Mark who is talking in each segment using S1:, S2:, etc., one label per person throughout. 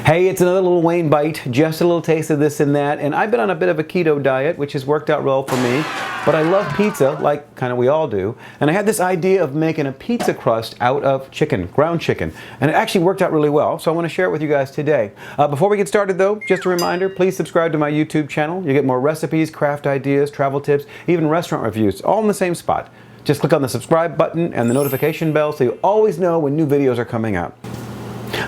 S1: Hey, it's another little Wayne bite, just a little taste of this and that, and I've been on a bit of a keto diet, which has worked out well for me, but I love pizza, like kind of we all do, and I had this idea of making a pizza crust out of chicken, ground chicken, and it actually worked out really well, so I want to share it with you guys today. Before we get started though, just a reminder, please subscribe to my YouTube channel. You get more recipes, craft ideas, travel tips, even restaurant reviews, all in the same spot. Just click on the subscribe button and the notification bell so you always know when new videos are coming out.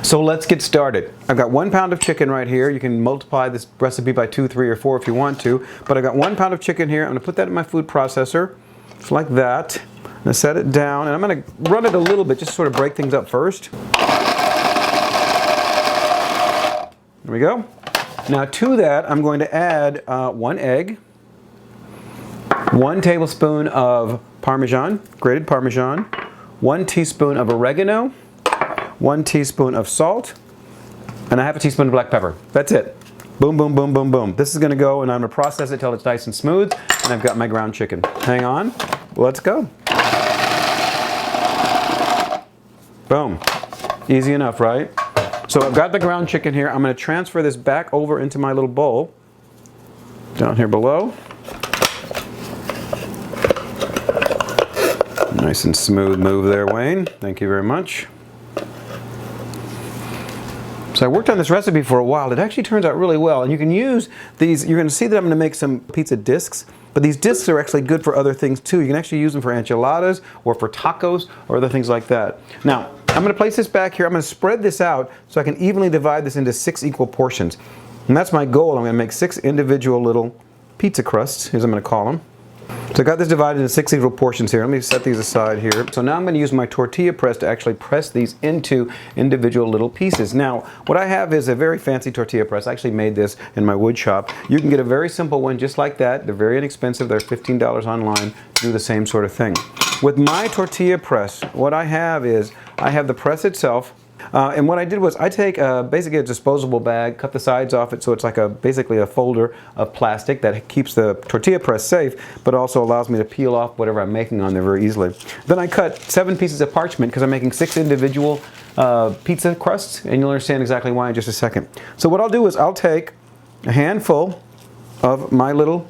S1: So let's get started. I've got 1 pound of chicken right here. You can multiply this recipe by 2, 3, or 4 if you want to. But I've got 1 pound of chicken here. I'm going to put that in my food processor, just like that. I'm going to set it down, and I'm going to run it a little bit just to sort of break things up first. There we go. Now to that, I'm going to add 1 egg, 1 tablespoon of Parmesan, grated Parmesan, 1 teaspoon of oregano, 1 teaspoon of salt, and I have a teaspoon of black pepper. That's it. Boom, boom, boom, boom, boom. This is going to go, and I'm going to process it till it's nice and smooth, and I've got my ground chicken. Hang on. Let's go. Boom. Easy enough, right? So I've got the ground chicken here. I'm going to transfer this back over into my little bowl down here below. Nice and smooth move there, Wayne. Thank you very much. So I worked on this recipe for a while. It actually turns out really well, and you can use these. You're going to see that I'm going to make some pizza discs, but these discs are actually good for other things too. You can actually use them for enchiladas or for tacos or other things like that. Now, I'm going to place this back here. I'm going to spread this out so I can evenly divide this into 6 equal portions. And that's my goal. I'm going to make 6 individual little pizza crusts, as I'm going to call them. So I got this divided into 6 equal portions here. Let me set these aside here. So now I'm going to use my tortilla press to actually press these into individual little pieces. Now, what I have is a very fancy tortilla press. I actually made this in my wood shop. You can get a very simple one just like that. They're very inexpensive. They're $15 online to do the same sort of thing. With my tortilla press, what I have is I have the press itself. And what I did was I take basically a disposable bag, cut the sides off it so it's like basically a folder of plastic that keeps the tortilla press safe, but also allows me to peel off whatever I'm making on there very easily. Then I cut 7 pieces of parchment because I'm making 6 individual pizza crusts, and you'll understand exactly why in just a second. So what I'll do is I'll take a handful of my little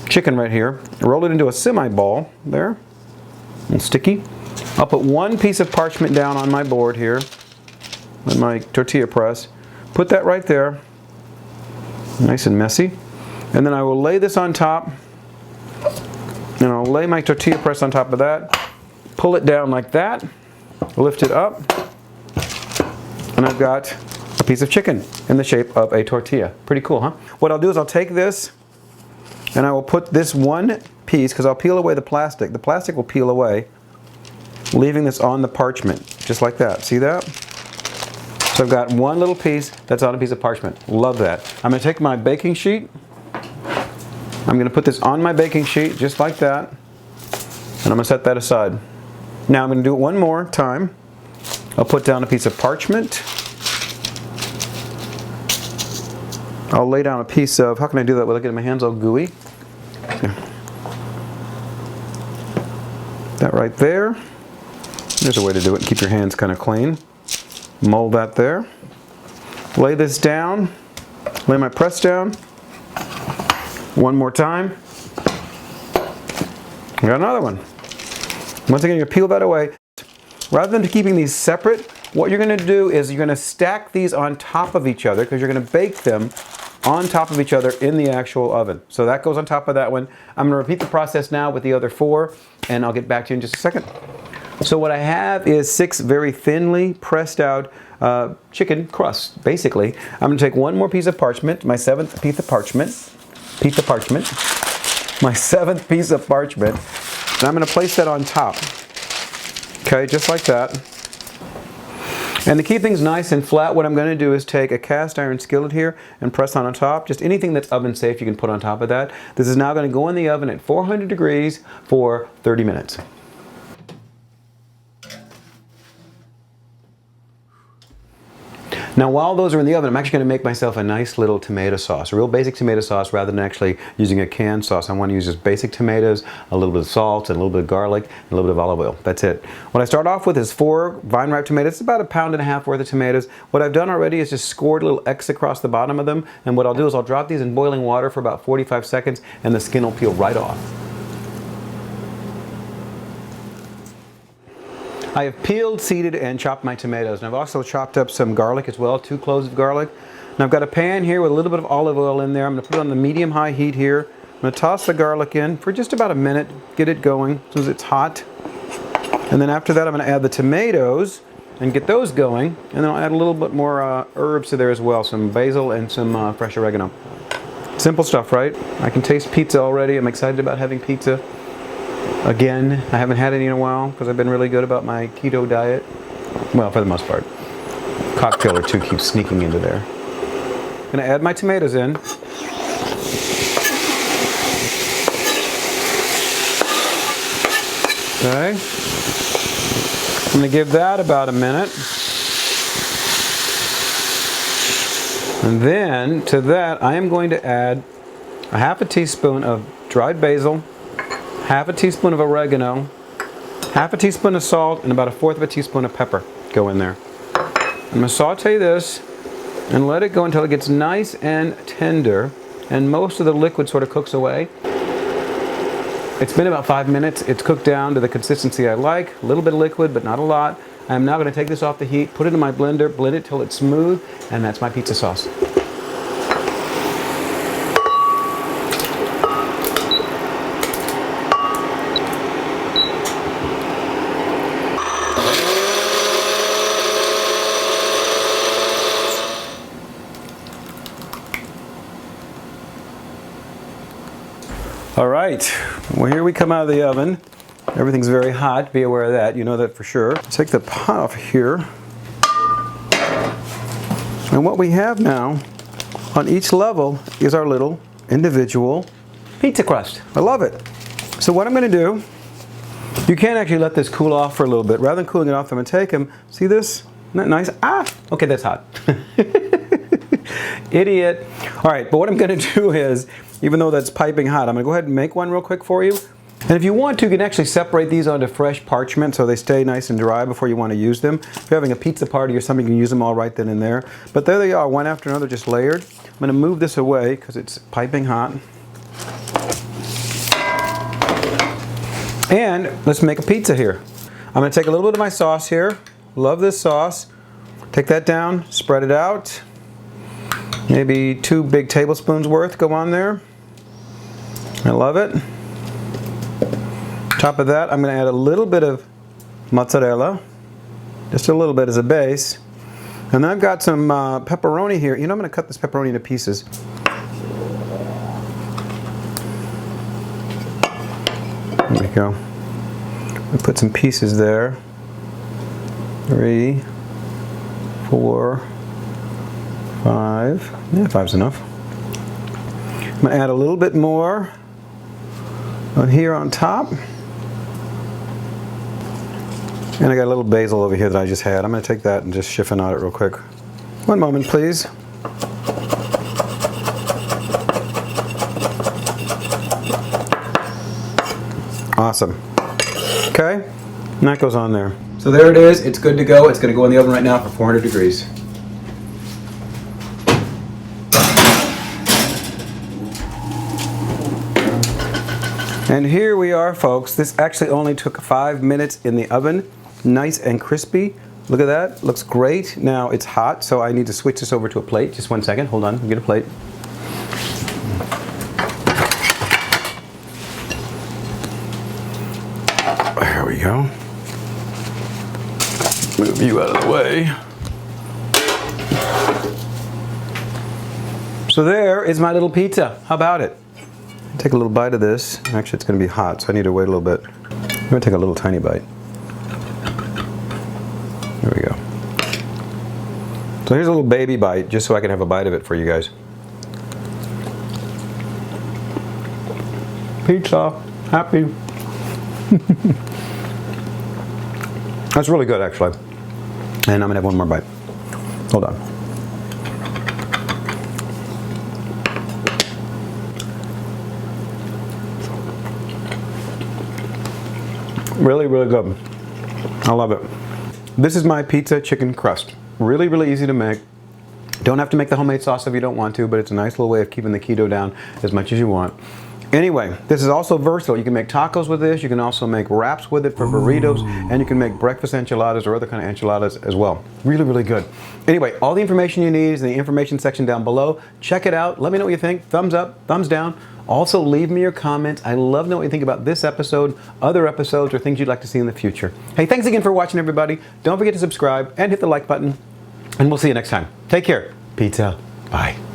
S1: chicken right here, roll it into a semi-ball there, and sticky. I'll put 1 piece of parchment down on my board here, on my tortilla press. Put that right there, nice and messy. And then I will lay this on top, and I'll lay my tortilla press on top of that, pull it down like that, lift it up, and I've got a piece of chicken in the shape of a tortilla. Pretty cool, huh? What I'll do is I'll take this, and I will put this 1 piece, because I'll peel away the plastic. The plastic will peel away, leaving this on the parchment, just like that. See that? So I've got 1 little piece that's on a piece of parchment. Love that. I'm going to take my baking sheet. I'm going to put this on my baking sheet, just like that. And I'm going to set that aside. Now I'm going to do it 1 more time. I'll put down a piece of parchment. I'll lay down a piece of, how can I do that without getting my hands all gooey? That right there. There's a way to do it and keep your hands kind of clean. Mold that there. Lay this down. Lay my press down. 1 more time. We got another one. Once again, you peel that away. Rather than keeping these separate, what you're going to do is you're going to stack these on top of each other because you're going to bake them on top of each other in the actual oven. So that goes on top of that one. I'm going to repeat the process now with the other 4, and I'll get back to you in just a second. So what I have is 6 very thinly pressed out chicken crusts, basically. I'm going to take 1 more piece of parchment, my 7th piece of parchment, my 7th piece of parchment, and I'm going to place that on top. Okay, just like that. And to keep things nice and flat, what I'm going to do is take a cast iron skillet here and press on top. Just anything that's oven safe you can put on top of that. This is now going to go in the oven at 400 degrees for 30 minutes. Now while those are in the oven, I'm actually going to make myself a nice little tomato sauce, a real basic tomato sauce rather than actually using a canned sauce. I want to use just basic tomatoes, a little bit of salt, and a little bit of garlic, and a little bit of olive oil. That's it. What I start off with is 4 vine-ripe tomatoes. It's about 1.5 pounds worth of tomatoes. What I've done already is just scored a little X across the bottom of them, and what I'll do is I'll drop these in boiling water for about 45 seconds, and the skin will peel right off. I have peeled, seeded, and chopped my tomatoes. And I've also chopped up some garlic as well, 2 cloves of garlic. And I've got a pan here with a little bit of olive oil in there. I'm going to put it on the medium-high heat here. I'm going to toss the garlic in for just about a minute, get it going as soon as it's hot. And then after that, I'm going to add the tomatoes and get those going. And then I'll add a little bit more herbs to there as well, some basil and some fresh oregano. Simple stuff, right? I can taste pizza already. I'm excited about having pizza. Again, I haven't had any in a while because I've been really good about my keto diet. Well, for the most part. Cocktail or two keeps sneaking into there. I'm going to add my tomatoes in. Okay. I'm going to give that about a minute. And then to that, I am going to add a 1/2 teaspoon of dried basil, 1/2 teaspoon of oregano, 1/2 teaspoon of salt, and about 1/4 teaspoon of pepper go in there. I'm going to saute this and let it go until it gets nice and tender and most of the liquid sort of cooks away. It's been about 5 minutes. It's cooked down to the consistency I like, a little bit of liquid but not a lot. I'm now going to take this off the heat, put it in my blender, blend it till it's smooth, and that's my pizza sauce. All right, well here we come out of the oven. Everything's very hot, be aware of that, you know that for sure. Take the pot off here. And what we have now on each level is our little individual pizza crust. I love it. So what I'm going to do, you can actually let this cool off for a little bit. Rather than cooling it off, I'm going to take them. See this? Isn't that nice? Ah! Okay, that's hot. Idiot. All right, but what I'm going to do is, even though that's piping hot, I'm going to go ahead and make one real quick for you. And if you want to, you can actually separate these onto fresh parchment so they stay nice and dry before you want to use them. If you're having a pizza party or something, you can use them all right then and there. But there they are, one after another, just layered. I'm going to move this away because it's piping hot. And let's make a pizza here. I'm going to take a little bit of my sauce here. Love this sauce. Take that down, spread it out. Maybe 2 big tablespoons worth go on there. I love it. Top of that, I'm going to add a little bit of mozzarella, just a little bit as a base. And then I've got some pepperoni here. You know, I'm going to cut this pepperoni into pieces. There we go. I'll put some pieces there. 3, 4, 5. Yeah, 5's enough. I'm going to add a little bit more on here on top. And I got a little basil over here that I just had. I'm going to take that and just chiffonade it real quick. One moment, please. Awesome. Okay, and that goes on there. So there it is. It's good to go. It's going to go in the oven right now for 400 degrees. And here we are, folks. This actually only took 5 minutes in the oven. Nice and crispy. Look at that. Looks great. Now it's hot, so I need to switch this over to a plate. Just 1 second. Hold on. Get a plate. There we go. Move you out of the way. So there is my little pizza. How about it? Take a little bite of this. Actually, it's going to be hot, so I need to wait a little bit. I'm going to take a little tiny bite. There we go. So here's a little baby bite, just so I can have a bite of it for you guys. Pizza. Happy. That's really good, actually. And I'm going to have one more bite. Hold on. Really, really good. I love it. This is my pizza chicken crust. Really, really easy to make. Don't have to make the homemade sauce if you don't want to, but it's a nice little way of keeping the keto down as much as you want. Anyway, this is also versatile. You can make tacos with this. You can also make wraps with it for burritos, and you can make breakfast enchiladas or other kind of enchiladas as well. Really, really good. Anyway, all the information you need is in the information section down below. Check it out. Let me know what you think. Thumbs up, thumbs down. Also, leave me your comments. I love to know what you think about this episode, other episodes, or things you'd like to see in the future. Hey, thanks again for watching, everybody. Don't forget to subscribe and hit the like button, and we'll see you next time. Take care. Pizza. Bye.